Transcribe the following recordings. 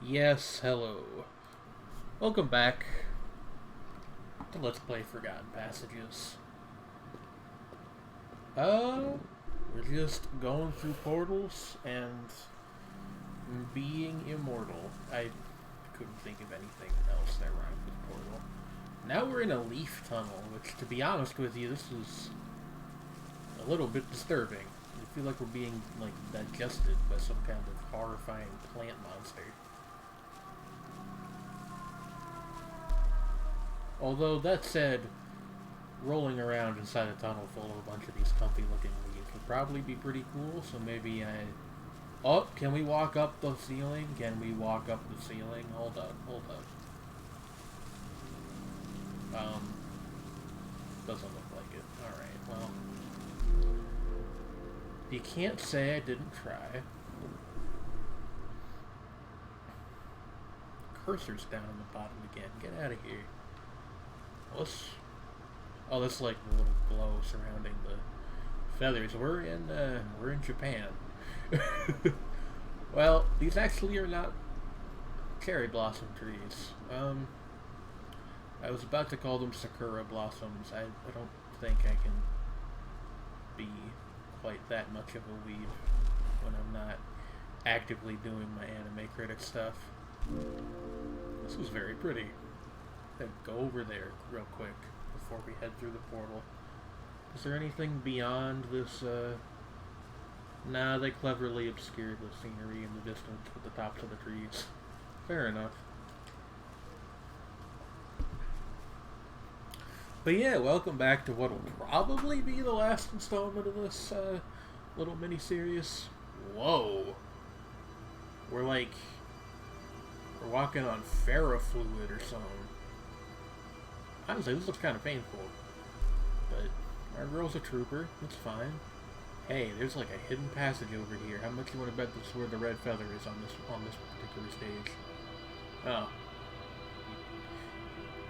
Yes, hello. Welcome back to Let's Play Forgotten Passages. We're just going through portals and being immortal. I couldn't think of anything else that rhymed with portal. Now we're in a leaf tunnel, which, to be honest with you, this is a little bit disturbing. I feel like we're being, digested by some kind of horrifying plant monster. Although, that said, rolling around inside a tunnel full of a bunch of these comfy-looking leaves would probably be pretty cool, so maybe I... Oh, can we walk up the ceiling? Can we walk up the ceiling? Hold up. Doesn't look like it. Alright, well... You can't say I didn't try. Cursor's down on the bottom again. Get out of here. Oh, that's like the little glow surrounding the feathers. We're in Japan. Well, these actually are not cherry blossom trees. I was about to call them sakura blossoms. I don't think I can be quite that much of a weeb when I'm not actively doing my anime critic stuff. This is very pretty. Go over there real quick before we head through the portal. Is there anything beyond this, Nah, they cleverly obscured the scenery in the distance with the tops of the trees. Fair enough. But yeah, welcome back to what will probably be the last installment of this, little mini-series. Whoa! We're walking on ferrofluid or something. Honestly, this looks kind of painful, but our girl's a trooper. It's fine. Hey, there's like a hidden passage over here. How much you want to bet this is where the red feather is on this particular stage? Oh,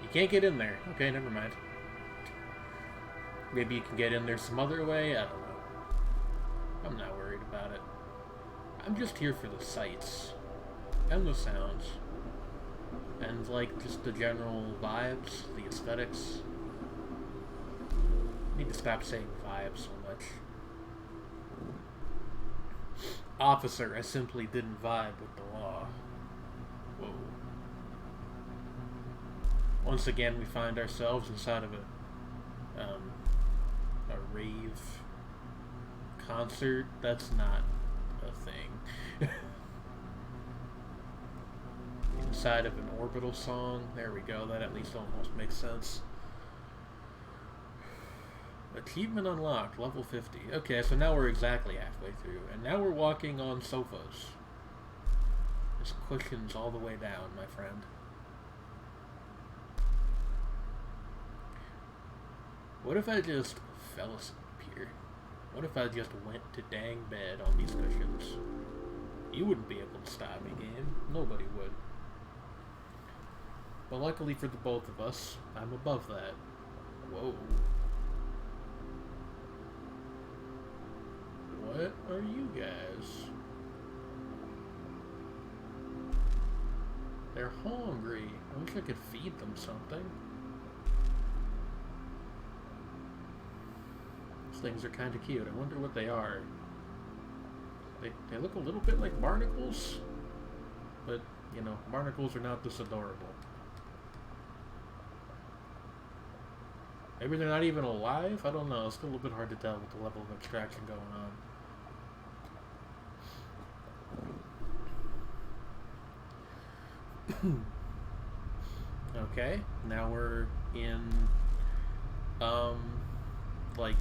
you can't get in there. Okay, never mind. Maybe you can get in there some other way. I don't know. I'm not worried about it. I'm just here for the sights and the sounds. And, just the general vibes, the aesthetics. I need to stop saying vibes so much. Officer, I simply didn't vibe with the law. Whoa. Once again, we find ourselves inside of a rave concert. That's not a thing. Inside of an orbital song. There we go. That at least almost makes sense. Achievement unlocked. Level 50. Okay, so now we're exactly halfway through. And now we're walking on sofas. There's cushions all the way down, my friend. What if I just fell asleep here? What if I just went to dang bed on these cushions? You wouldn't be able to stop me, game. Nobody would. But luckily for the both of us, I'm above that. Whoa. What are you guys? They're hungry. I wish I could feed them something. These things are kind of cute. I wonder what they are. They look a little bit like barnacles. But, you know, barnacles are not this adorable. Maybe they're not even alive? I don't know. It's still a little bit hard to tell with the level of abstraction going on. Okay, now we're in, like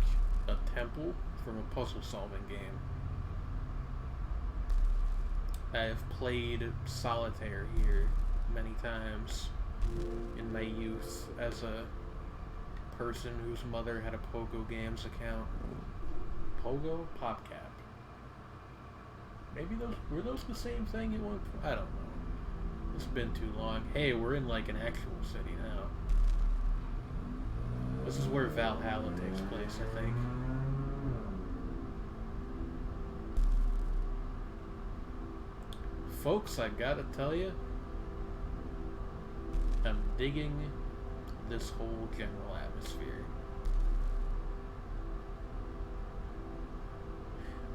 a temple from a puzzle-solving game. I've played solitaire here many times in my youth as a person whose mother had a Pogo Games account. Pogo? PopCap. Maybe were those the same thing at one point? I don't know. It's been too long. Hey, we're in like an actual city now. This is where Valhalla takes place, I think. Folks, I gotta tell you, I'm digging this whole general atmosphere.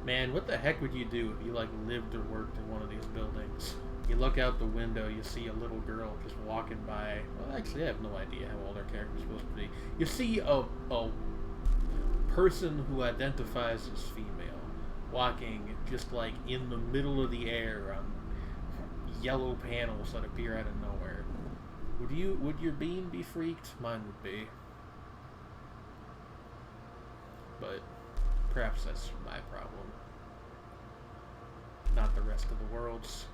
Man, what the heck would you do if you like lived or worked in one of these buildings? You look out the window, you see a little girl just walking by. Well, actually, I have no idea how old our character's supposed to be. You see a person who identifies as female walking just like in the middle of the air on yellow panels that appear out of nowhere. Would your being be freaked? Mine would be. But perhaps that's my problem, not the rest of the world's.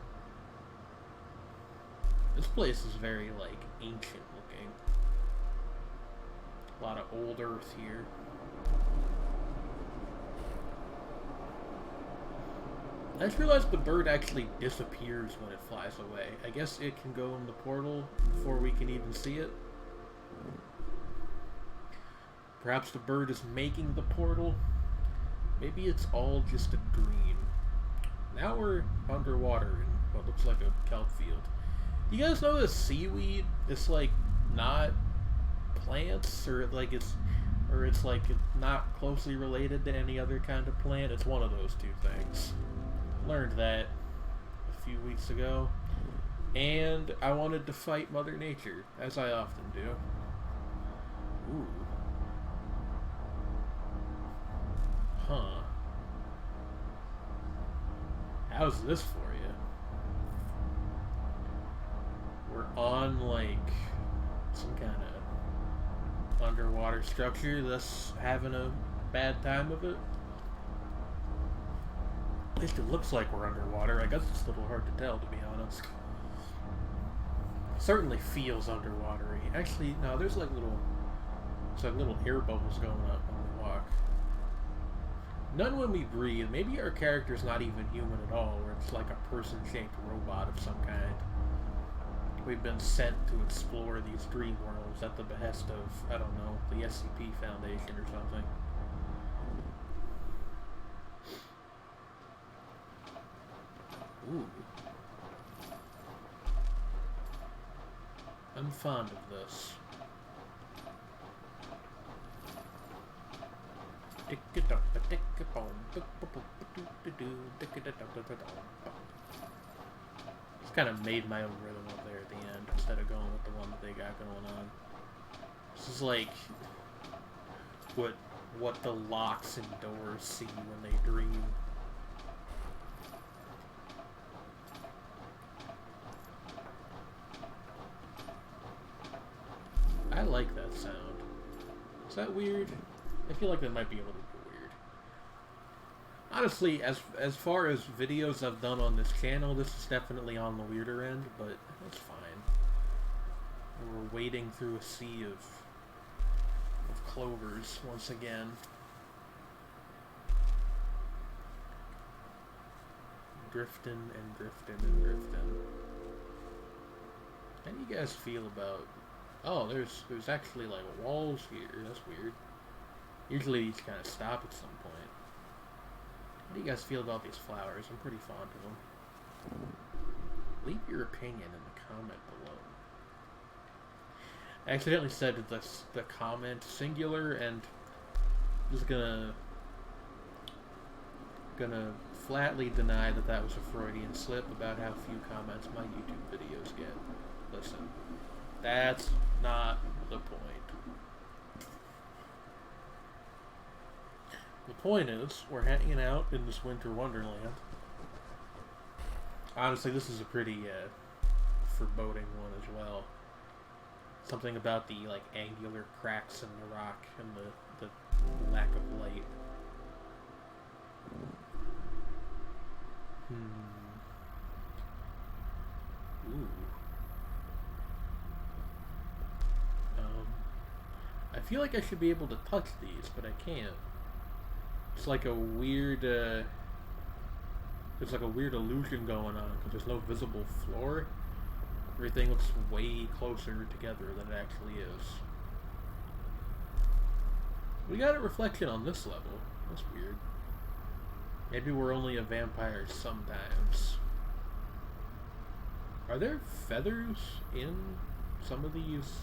This place is very, like, ancient looking. A lot of old earth here. I just realized the bird actually disappears when it flies away. I guess it can go in the portal before we can even see it. Perhaps the bird is making the portal. Maybe it's all just a dream. Now we're underwater in what looks like a kelp field. You guys know that seaweed is like not plants, or it's like not closely related to any other kind of plant? It's one of those two things. Learned that a few weeks ago, and I wanted to fight Mother Nature, as I often do. Ooh. Huh. How's this for you? We're on, like, some kind of underwater structure that's having a bad time of it. At least it looks like we're underwater. I guess it's a little hard to tell, to be honest. It certainly feels underwatery. Actually, no, there's like little air bubbles going up when we walk. None when we breathe. Maybe our character's not even human at all, or it's like a person-shaped robot of some kind. We've been sent to explore these dream worlds at the behest of, I don't know, the SCP Foundation or something. Ooh. I'm fond of this. Just kind of made my own rhythm up there at the end instead of going with the one that they got going on. This is like what the locks and doors see when they dream. I like that sound. Is that weird? I feel like that might be a little bit weird. Honestly, as far as videos I've done on this channel, this is definitely on the weirder end, but that's fine. We're wading through a sea of clovers once again. Drifting and drifting and drifting. How do you guys feel about... Oh, there's actually like walls here. That's weird. Usually these kind of stop at some point. How do you guys feel about these flowers? I'm pretty fond of them. Leave your opinion in the comment below. I accidentally said the comment singular, and I'm just gonna flatly deny that was a Freudian slip about how few comments my YouTube videos get. Listen, that's not the point. The point is, we're hanging out in this winter wonderland. Honestly, this is a pretty foreboding one as well. Something about the like angular cracks in the rock and the lack of light. Ooh. I feel like I should be able to touch these, but I can't. It's like a weird, there's like a weird illusion going on, because there's no visible floor. Everything looks way closer together than it actually is. We got a reflection on this level. That's weird. Maybe we're only a vampire sometimes. Are there feathers in some of these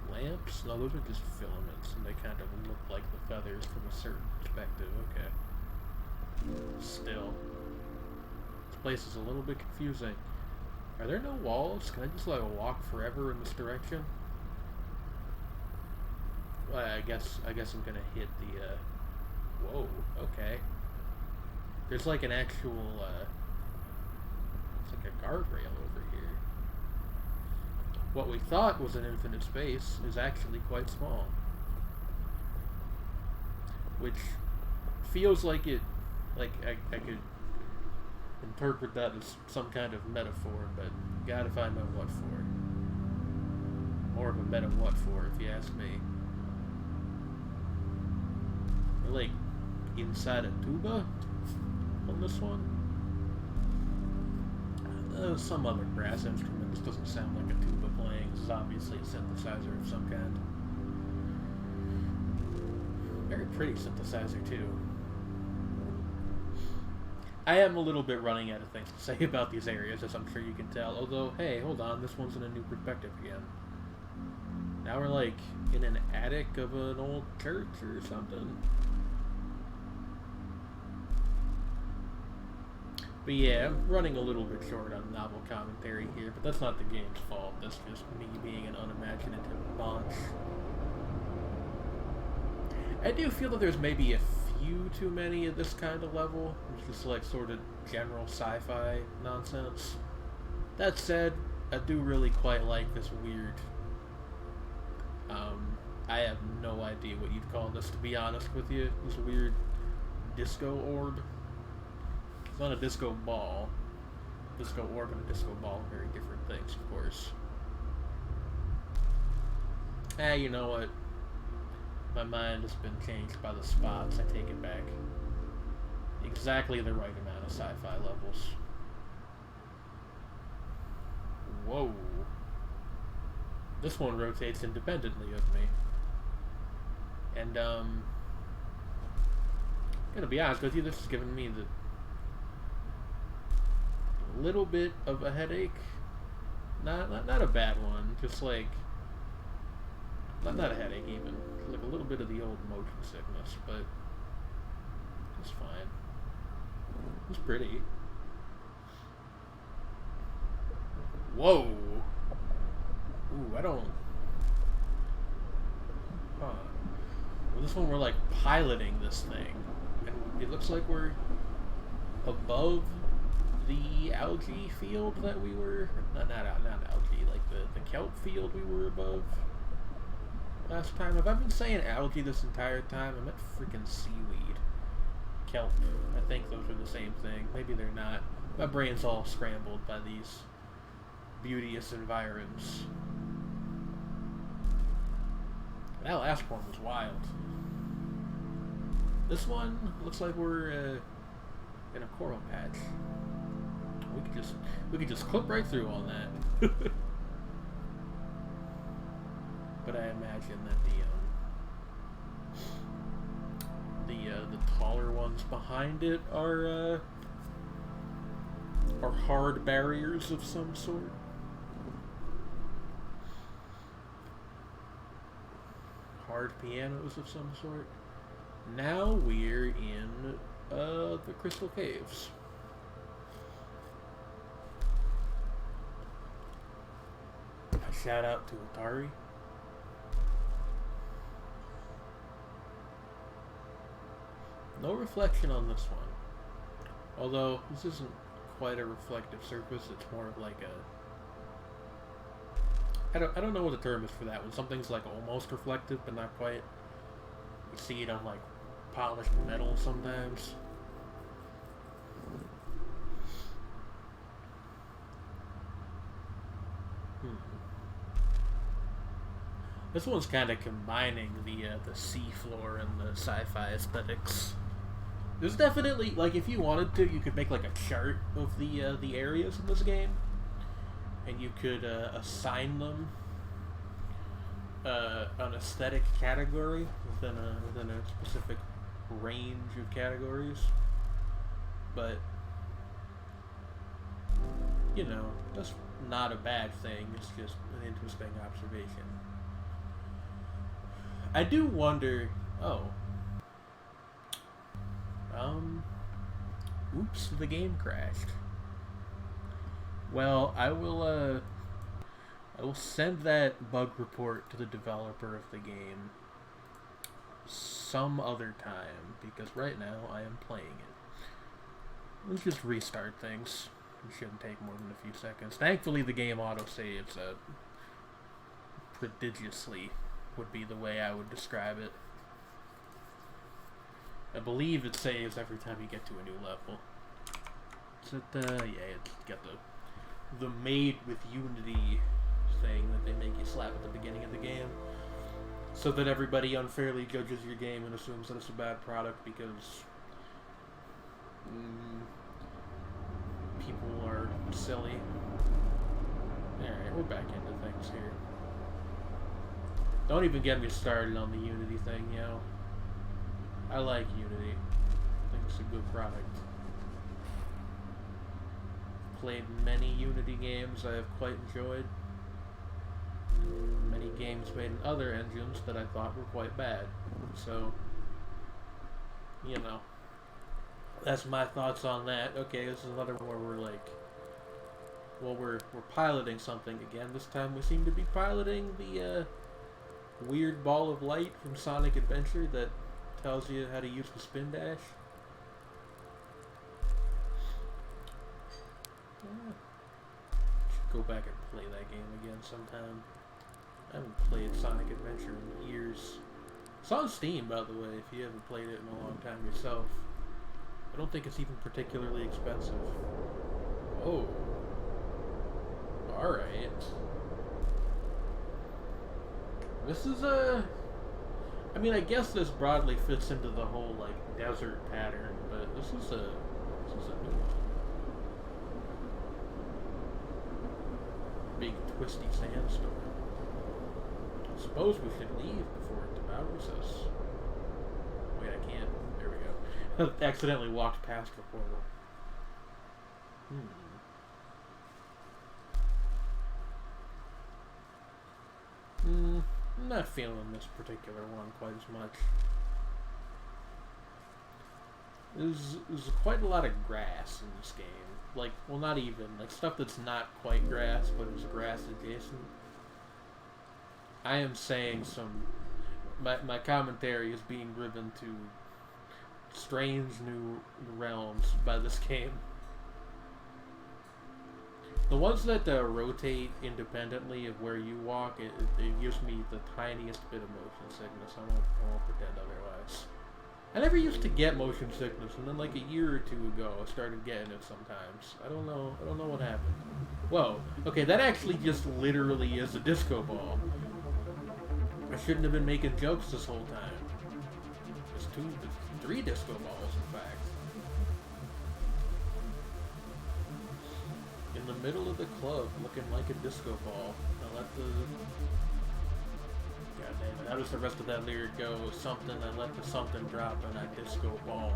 lamps? No, those are just filaments, and they kind of look like the feathers from a certain perspective. Okay. Still. This place is a little bit confusing. Are there no walls? Can I just, like, walk forever in this direction? Well, I guess I'm gonna hit the, whoa, okay. There's, like, an actual, it's like a guardrail over here. What we thought was an infinite space is actually quite small. Which feels like it, like, I could interpret that as some kind of metaphor, but gotta find out what for. More of a meta what for, if you ask me. We're like inside a tuba on this one. Some other brass instrument. This doesn't sound like a tuba playing. This is obviously a synthesizer of some kind. Very pretty synthesizer too. I am a little bit running out of things to say about these areas, as I'm sure you can tell. Although, hey, hold on, this one's in a new perspective again. Now we're like in an attic of an old church or something. But yeah, I'm running a little bit short on novel commentary here, but that's not the game's fault. That's just me being an unimaginative bunch. I do feel that there's maybe a few too many of this kind of level. It's just like sort of general sci-fi nonsense. That said, I do really quite like this weird, I have no idea what you'd call this, to be honest with you. This weird disco orb. It's not a disco ball. Disco orb and a disco ball are very different things, of course. You know what? My mind has been changed by the spots. I take it back. Exactly the right amount of sci-fi levels. Whoa. This one rotates independently of me. And, gonna be honest with you, this is giving me the little bit of a headache. Not a bad one, just like not a headache even. Like a little bit of the old motion sickness, but it's fine. It's pretty. Whoa. Ooh, I don't. Huh. Well, this one we're like piloting this thing, and it looks like we're above the algae field that we were. Not algae, like the kelp field we were above last time. Have I been saying algae this entire time? I meant freaking seaweed. Kelp. I think those are the same thing. Maybe they're not. My brain's all scrambled by these beauteous environs. That last one was wild. This one looks like we're in a coral patch. We could just clip right through all that. But I imagine that the taller ones behind it are hard barriers of some sort. Hard pianos of some sort. Now we're in the Crystal Caves. A shout out to Atari. No reflection on this one. Although, this isn't quite a reflective surface, it's more of like a... I don't know what the term is for that one. Something's like almost reflective, but not quite. You see it on like polished metal sometimes. This one's kind of combining the seafloor and the sci-fi aesthetics. There's definitely, like, if you wanted to, you could make like a chart of the areas in this game, and you could assign them an aesthetic category within a specific range of categories. But you know, that's not a bad thing. It's just an interesting observation. I do wonder. Oh. Oops, the game crashed. Well, I will send that bug report to the developer of the game some other time, because right now I am playing it. Let's just restart things. It shouldn't take more than a few seconds. Thankfully, the game autosaves prodigiously, would be the way I would describe it. I believe it saves every time you get to a new level. Is it, yeah, it's got the Made with Unity thing that they make you slap at the beginning of the game, so that everybody unfairly judges your game and assumes that it's a bad product because people are silly. Alright, we're back into things here. Don't even get me started on the Unity thing, you know. I like Unity. I think it's a good product. Played many Unity games I have quite enjoyed. Many games made in other engines that I thought were quite bad. So, you know, that's my thoughts on that. Okay, this is another one where we're like, well, we're piloting something again. This time we seem to be piloting the weird ball of light from Sonic Adventure that tells you how to use the spin dash. Should go back and play that game again sometime. I haven't played Sonic Adventure in years. It's on Steam, by the way, if you haven't played it in a long time yourself. I don't think it's even particularly expensive. Oh. Alright. This is I mean, I guess this broadly fits into the whole, like, desert pattern, but this is a new one. Big twisty sandstorm. I suppose we should leave before it devours us. Wait, I can't. There we go. Accidentally walked past the portal. I'm not feeling this particular one quite as much. There's quite a lot of grass in this game. Like, well, not even. Like, stuff that's not quite grass, but is grass adjacent. I am saying my commentary is being driven to strange new realms by this game. The ones that rotate independently of where you walk, it gives me the tiniest bit of motion sickness. I won't pretend otherwise. I never used to get motion sickness, and then like a year or two ago, I started getting it sometimes. I don't know what happened. Whoa. Okay, that actually just literally is a disco ball. I shouldn't have been making jokes this whole time. There's three disco balls, in fact. In the middle of the club, looking like a disco ball. I let the... God damn it, how does the rest of that lyric go? Something, I let the something drop and I disco ball.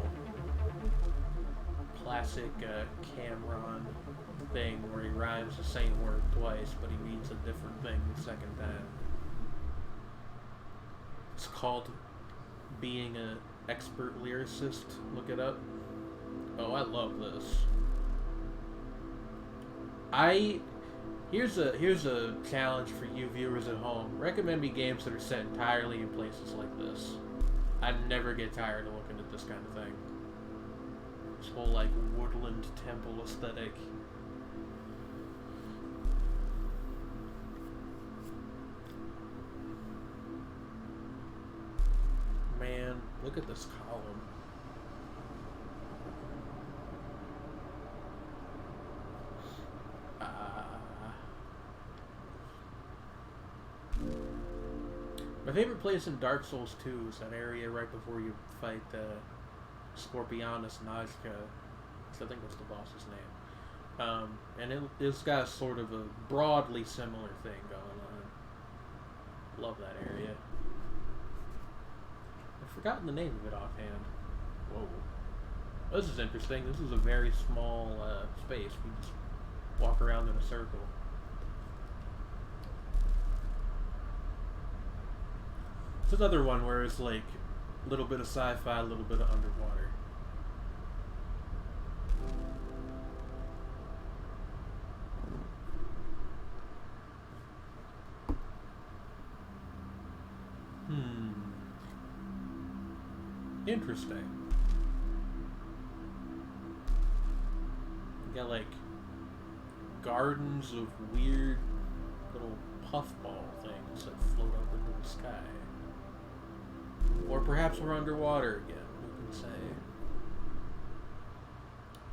Classic Cameron thing where he rhymes the same word twice, but he means a different thing the second time. It's called being an expert lyricist. Look it up. Oh, I love this. Here's a challenge for you viewers at home. Recommend me games that are set entirely in places like this. I never get tired of looking at this kind of thing. This whole like woodland temple aesthetic. Man, look at this column. My favorite place in Dark Souls 2 is that area right before you fight Scorpionus Najka. I think that's the boss's name. And it's got sort of a broadly similar thing going on. Love that area. I've forgotten the name of it offhand. Whoa. This is interesting. This is a very small space. We just walk around in a circle. It's another one where it's like a little bit of sci-fi, a little bit of underwater. Interesting. You got like gardens of weird little puffball things that float up into the sky. Or perhaps we're underwater again. Who can say?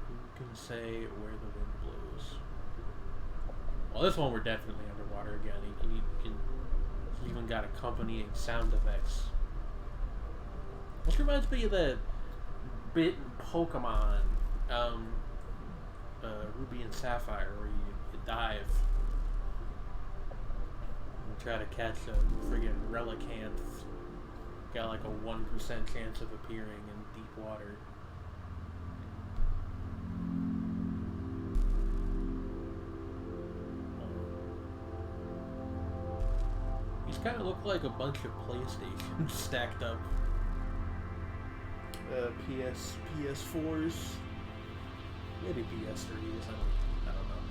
Who can say where the wind blows? Well, this one we're definitely underwater again. He's even got accompanying sound effects. This reminds me of the bit in Pokemon, Ruby and Sapphire, where you dive and try to catch a friggin' Relicanth. Got like a 1% chance of appearing in deep water. These kind of look like a bunch of PlayStations stacked up. PS4s, maybe PS3s. I don't know.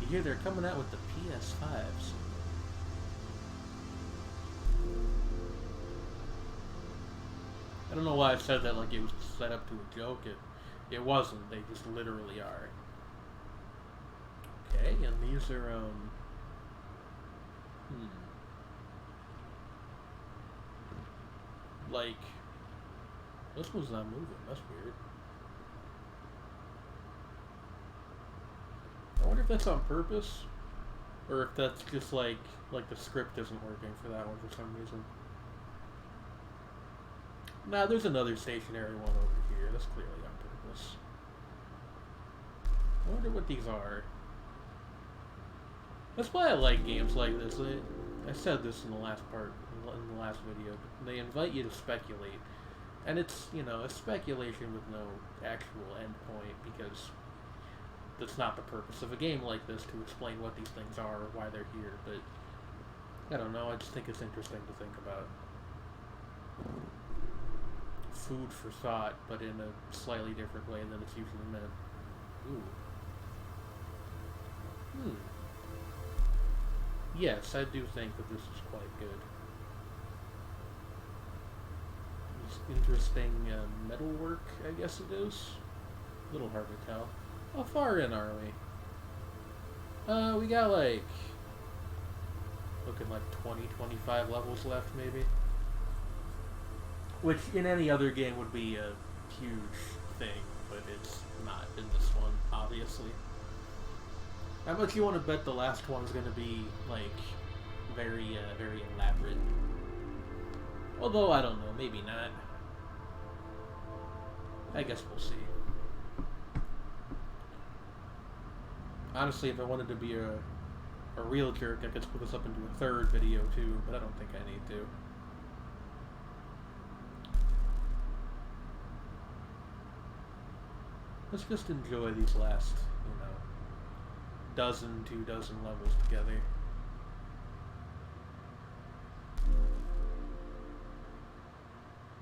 You hear they're coming out with the PS5s. I don't know why I said that like it was set up to a joke. It wasn't. They just literally are. Okay, and these are like, this one's not moving. That's weird. I wonder if that's on purpose, or if that's just like the script isn't working for that one for some reason. Nah, there's another stationary one over here. That's clearly on purpose. I wonder what these are. That's why I like games like this. I said this in the last video. They invite you to speculate, and it's it's speculation with no actual endpoint, because that's not the purpose of a game like this, to explain what these things are or why they're here. But I don't know. I just think it's interesting to think about. Food for thought, but in a slightly different way than it's usually meant. Ooh. Yes, I do think that this is quite good. It's interesting metalwork, I guess it is. A little hard to tell. How far in are we? We got like, looking like 20-25 levels left, maybe. Which in any other game would be a huge thing, but it's not in this one, obviously. How much you want to bet the last one's going to be, like, very elaborate? Although, I don't know, maybe not. I guess we'll see. Honestly, if I wanted to be a real jerk, I could split this up into a third video, too, but I don't think I need to. Let's just enjoy these last, 2 dozen levels together.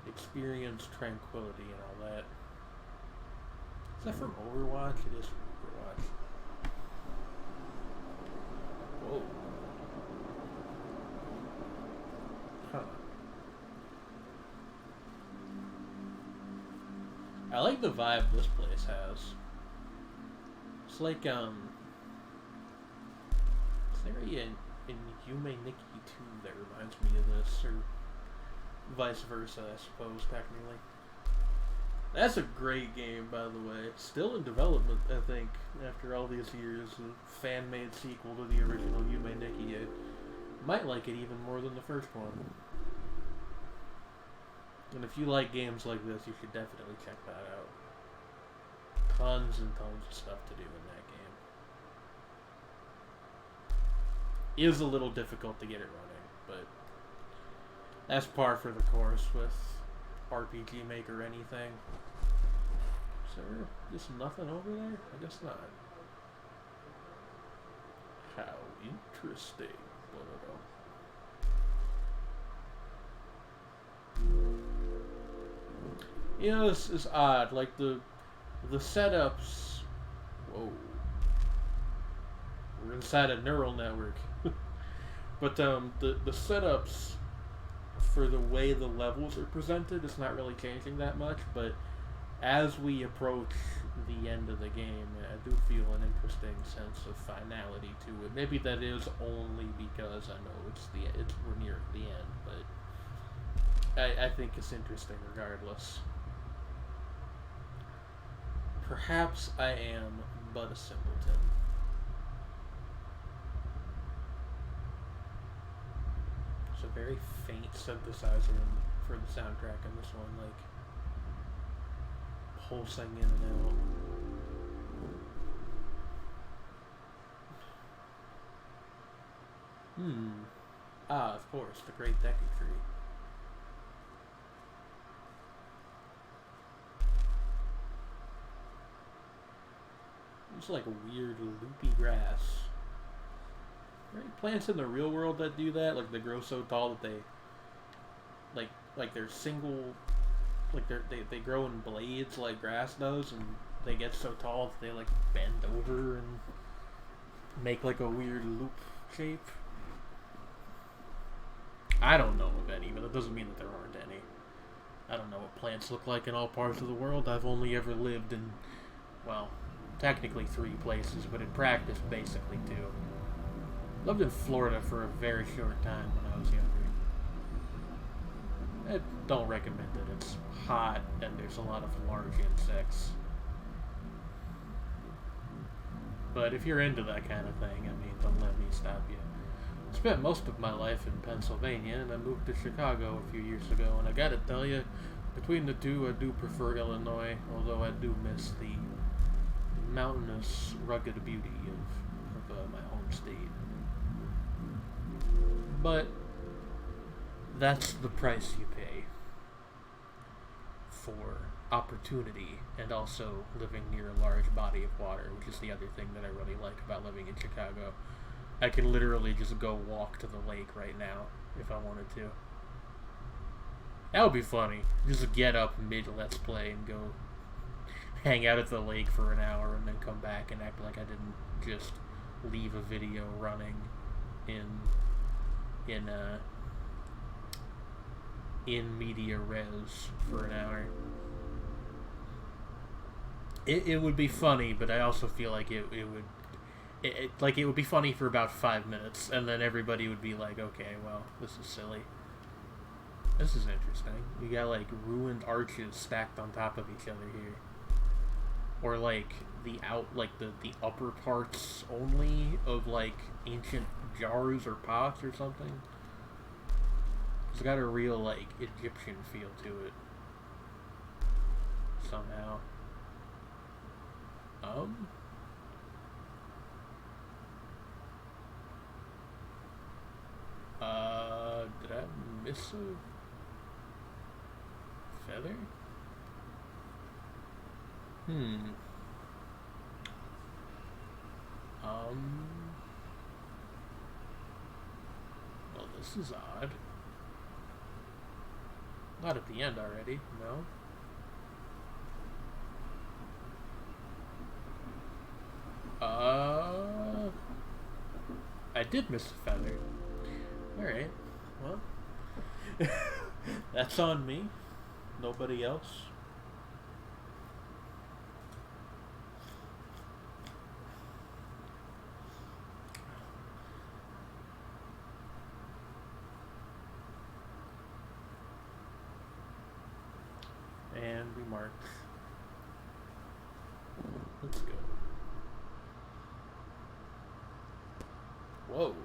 Experience tranquility and all that. Is that from Overwatch? It is from Overwatch. Whoa. Huh. I like the vibe this place has. It's like, is there in Yume Nikki 2 that reminds me of this, or vice versa, I suppose, technically. That's a great game, by the way. It's still in development, I think, after all these years. A fan-made sequel to the original Yume Nikki. I might like it even more than the first one. And if you like games like this, you should definitely check that out. Tons and tons of stuff to do in that game. It is a little difficult to get it running, but that's par for the course with RPG Maker anything. there just nothing over there? I guess not. How interesting. You know, this is odd. Like the setups. Whoa. We're inside a neural network. But the setups for the way the levels are presented is not really changing that much. But as we approach the end of the game, I do feel an interesting sense of finality to it. Maybe that is only because I know we're near the end, but I think it's interesting regardless. Perhaps I am but a simpleton. It's a very faint synthesizer for the soundtrack in this one, like pulsing in and out. Ah, of course, the Great Deku Tree. It's like weird loopy grass. Right? Plants in the real world that do that, like they grow so tall that they, like they're single, like they grow in blades like grass does, and they get so tall that they like bend over and make like a weird loop shape. I don't know of any, but that doesn't mean that there aren't any. I don't know what plants look like in all parts of the world. I've only ever lived in, well, technically 3 places, but in practice, basically 2. Lived in Florida for a very short time when I was younger. I don't recommend it. It's hot, and there's a lot of large insects. But if you're into that kind of thing, I mean, don't let me stop you. I spent most of my life in Pennsylvania, and I moved to Chicago a few years ago, and I gotta tell you, between the two, I do prefer Illinois, although I do miss the mountainous, rugged beauty of my home state. But that's the price you pay for opportunity and also living near a large body of water, which is the other thing that I really like about living in Chicago. I can literally just go walk to the lake right now if I wanted to. That would be funny. Just get up mid-Let's Play and go hang out at the lake for an hour and then come back and act like I didn't just leave a video running in media res for an hour. It would be funny, but I also feel like it would be funny for about 5 minutes, and then everybody would be like, okay, well, this is silly. This is interesting. You got like ruined arches stacked on top of each other here. Or like the upper parts only of like ancient jars or pots or something. It's got a real like Egyptian feel to it. Somehow. Did I miss a feather? Well, this is odd. Not at the end already, no? I did miss a feather. Alright, well. That's on me. Nobody else. And we mark. Let's go. Whoa.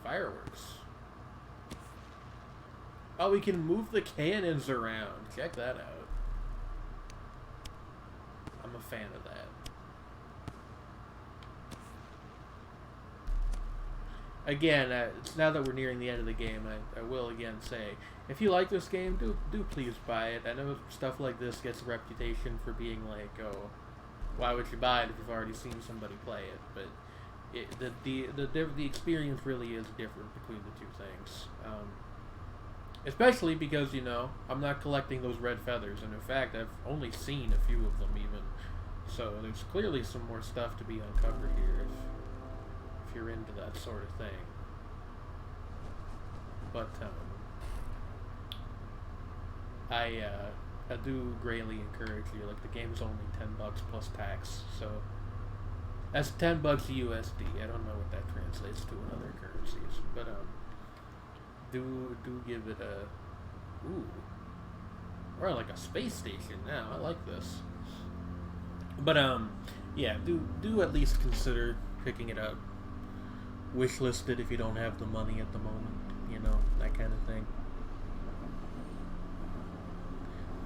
Fireworks. Oh, we can move the cannons around. Check that out. I'm a fan of that. again, now that we're nearing the end of the game, I will again say, if you like this game, do please buy it. I know stuff like this gets a reputation for being like, oh, why would you buy it if you've already seen somebody play it? But the experience really is different between the two things. Especially because, I'm not collecting those red feathers, and in fact, I've only seen a few of them even. So there's clearly some more stuff to be uncovered here if you're into that sort of thing. But I do greatly encourage you. Like, the game is only $10 plus tax, so that's $10 USD. I don't know what that translates to in other currencies, but do give it a we're like a space station now. I like this. But yeah, do at least consider picking it up. Wishlist it if you don't have the money at the moment, that kind of thing.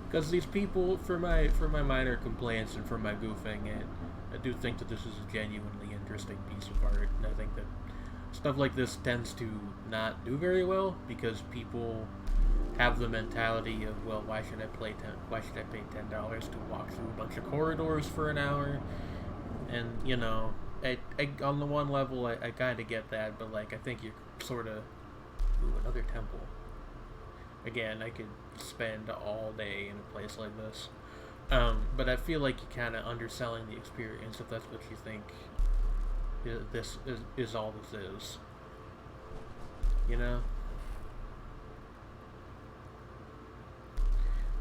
Because these people, for my minor complaints and for my goofing, I do think that this is a genuinely interesting piece of art, and I think that stuff like this tends to not do very well because people have the mentality of, well, why should I pay $10 to walk through a bunch of corridors for an hour? And I on the one level I kind of get that, but like I think you're sort of another temple. Again, I could spend all day in a place like this, but I feel like you're kind of underselling the experience if that's what you think. This is all this is.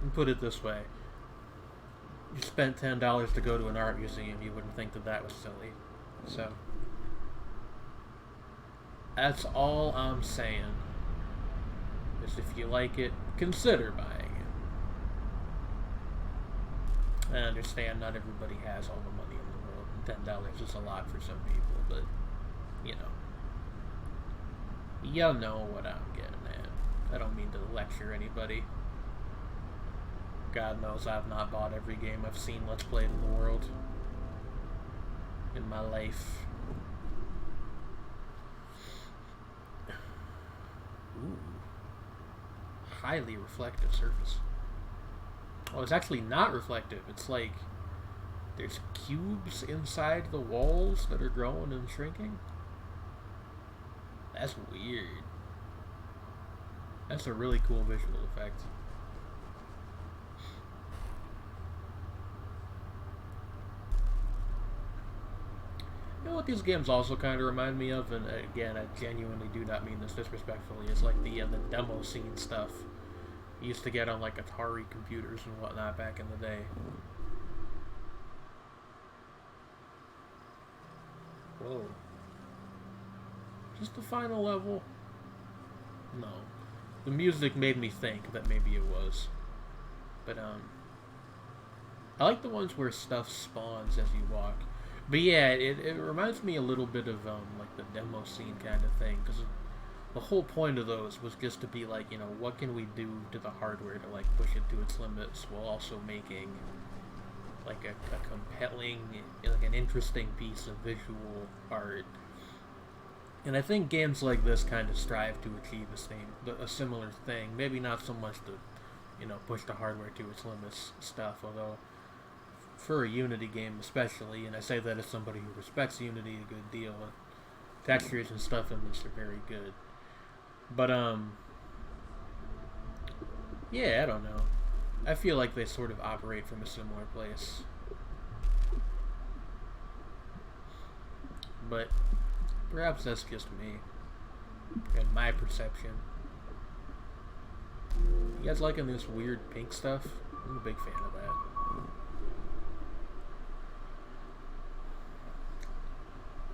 And put it this way: you spent $10 to go to an art museum, you wouldn't think that was silly. So that's all I'm saying. Is if you like it, consider buying it. I understand not everybody has all the money in the world, and $10 is a lot for some people, but you know what I'm getting at. I don't mean to lecture anybody. God knows I've not bought every game I've seen Let's Played in the world in my life. Ooh. Highly reflective surface. Oh, it's actually not reflective. It's like there's cubes inside the walls that are growing and shrinking. That's weird. That's a really cool visual effect. You know what these games also kind of remind me of, and again, I genuinely do not mean this disrespectfully, is like the demo scene stuff you used to get on like Atari computers and whatnot back in the day. Whoa. Just the final level? No. The music made me think that maybe it was. But, I like the ones where stuff spawns as you walk. But yeah, it reminds me a little bit of, like the demo scene kind of thing, because the whole point of those was just to be like, what can we do to the hardware to, like, push it to its limits while also making, like, a compelling, like, an interesting piece of visual art. And I think games like this kind of strive to achieve a similar thing. Maybe not so much to, push the hardware to its limits stuff, although for a Unity game especially, and I say that as somebody who respects Unity a good deal, textures and stuff in this are very good. But, yeah, I don't know. I feel like they sort of operate from a similar place. But perhaps that's just me and my perception. You guys liking this weird pink stuff? I'm a big fan of that.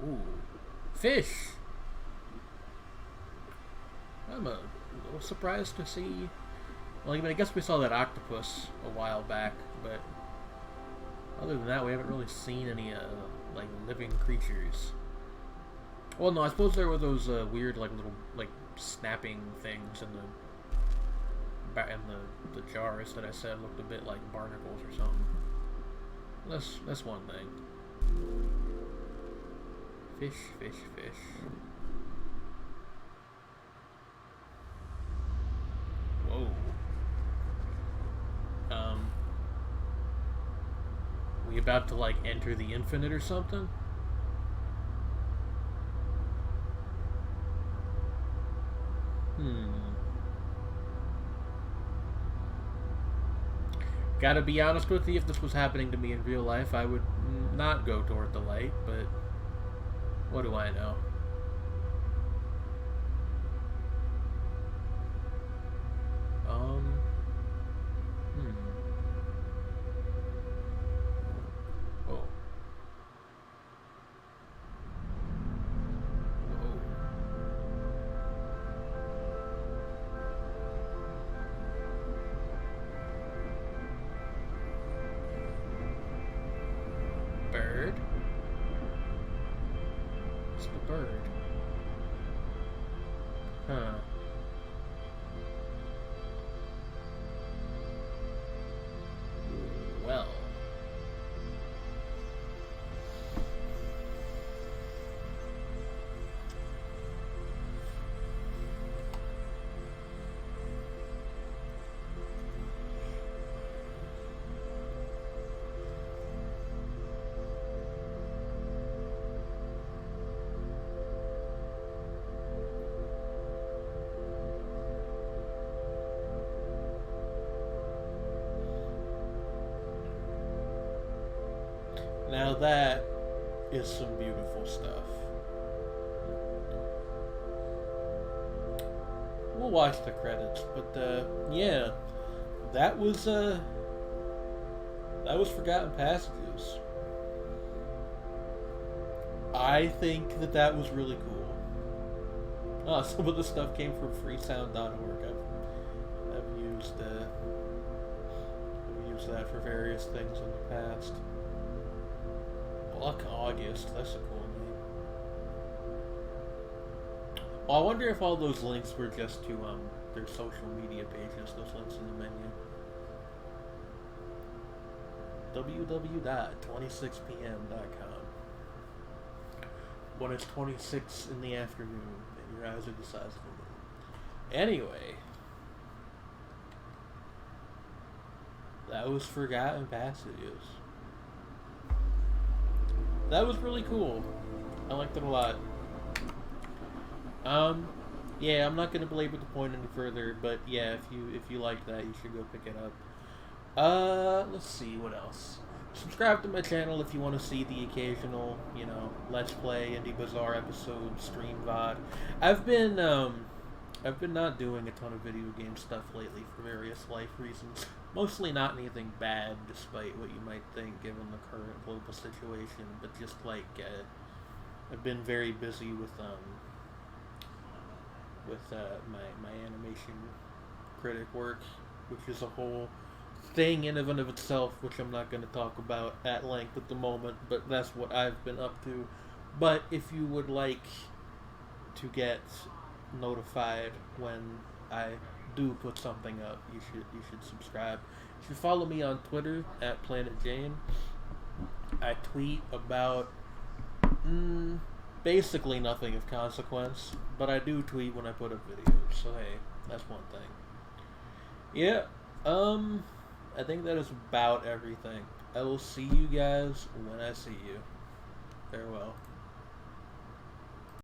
Ooh, fish! I'm a little surprised to see. Well, I guess we saw that octopus a while back, but other than that, we haven't really seen any like living creatures. Well, no, I suppose there were those weird, like, little, like, snapping things in the jars that I said looked a bit like barnacles or something. That's one thing. Fish, fish, fish. We about to, like, enter the infinite or something? Gotta be honest with you, if this was happening to me in real life, I would not go toward the light, but what do I know? Oh. Whoa. Bird? It's the bird. Huh. Well. Now that is some beautiful stuff. We'll watch the credits, but yeah, that was Forgotten Passages. I think that was really cool. Some of the stuff came from freesound.org. I've used that for various things in the past. Buck August, that's a cool name. Well, I wonder if all those links were just to their social media pages, those links in the menu. www.26pm.com. When it's 26 in the afternoon and your eyes are the size of the moon. Anyway, that was Forgotten Passages. That was really cool. I liked it a lot. Yeah, I'm not gonna belabor the point any further, but yeah, if you like that, you should go pick it up. Let's see what else. Subscribe to my channel if you want to see the occasional, Let's Play, Indie Bazaar episode, stream VOD. I've been not doing a ton of video game stuff lately for various life reasons. Mostly not anything bad, despite what you might think, given the current global situation. But just I've been very busy with my animation critic work, which is a whole thing in and of itself, which I'm not going to talk about at length at the moment. But that's what I've been up to. But if you would like to get notified when I do put something up, you should subscribe. You should follow me on Twitter at Planet Jane. I tweet about basically nothing of consequence, but I do tweet when I put up videos. So hey, that's one thing. Yeah, I think that is about everything. I will see you guys when I see you. Farewell.